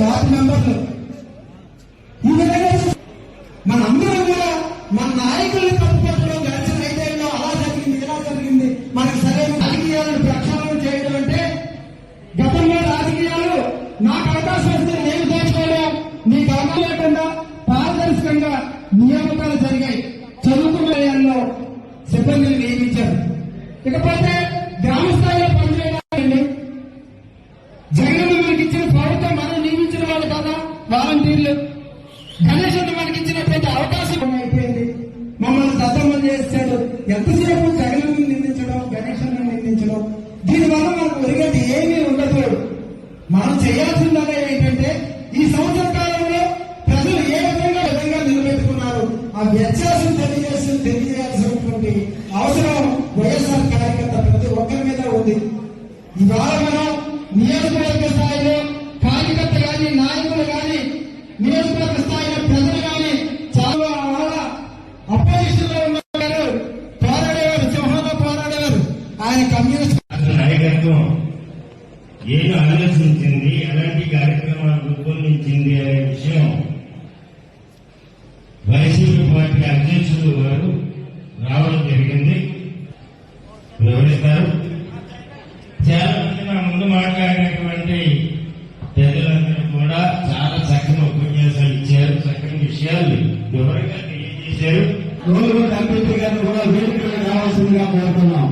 Ward మెంబర్లు. ఈ విధంగా మనందరం కూడా మన నాయకుల్ని తప్పుపట్టడం గడిచిన 5 ఏళ్ళలో అలా జరిగింది ఇలా జరిగింది మనకు సరైన రాజకీయాలను ప్రక్షాళన చేయడం అంటే గతంలో రాజకీయాలు నాకు అవకాశం వస్తే నేను దోచుకోవడం, నీకు అవకాశం లేకుండా పారదర్శకంగా నియామకాలు జరిగాయి. చదువుకున్న సిబ్బందిని నియమించారు. ఇకపోతే గ్రామ స్థాయిలో పనిచేయాలండి. జగన్ మనకి ఇచ్చిన ప్రభుత్వం మనం నియమించిన వాళ్ళు కదా వాలంటీర్లు. గణేష్ మనకి ఇచ్చినటువంటి అవకాశం అయిపోయింది. మమ్మల్ని దత్తమని చేస్తాడు. ఎంతసేపు జగన్ నిందించడం, గణేష్ నిందించడం, దీనివల్ల మనకు ఒరిగేది ఏమీ ఉండదు. మనం చేయాల్సిందనే ఏంటంటే ఈ సంవత్సర కాలంలో ప్రజలు ఏ విధంగా నిలబెట్టుకున్నారు ఆ వ్యత్యాసం తెలియజేయాల్సినటువంటి అవసరం వైఎస్ఆర్ కార్యకర్త ప్రతి ఒక్కరి మీద ఉంది. ఇవాళ మనం నియోజకవర్గ స్థాయిలో కార్యకర్త కానీ నాయకులు కానీ నియోజకవర్గ స్థాయిలో ప్రజలు కానీ చాలా అపోజిషన్ లో ఉన్నారు. పోరాడేవారు, సింహంలో పోరాడేవారు. ఆయన కమ్యూనిస్ట్ నాయకత్వం ఏం ఆలోచించింది, ఎలాంటి కార్యక్రమాలు రూపొందించింది అనే విషయం వైసీపీ పార్టీ అధ్యక్షులు వారు రావడం జరిగింది. వివరిస్తారు. చాలా మంది నా ముందు మాట్లాడినటువంటి పెద్దలందరూ కూడా చాలా చక్కని ఉపన్యాసాలు ఇచ్చారు, చక్కని విషయాలు వివరంగా తెలియజేశారు. కంప్యూటర్ గారిని కూడా వేదికలకు రావాల్సిందిగా కోరుతున్నాం.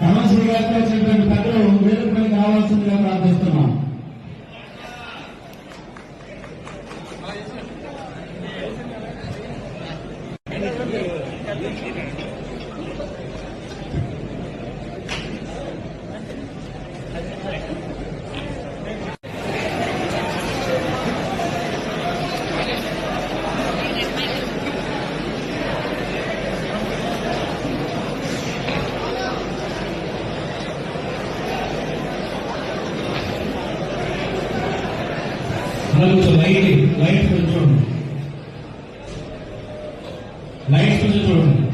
సమస్య గారితో వచ్చినటువంటి పెద్దలు వేదికలకు రావాల్సిందిగా ప్రార్థిస్తున్నాం. లైట్ కొంచెం చూడండి.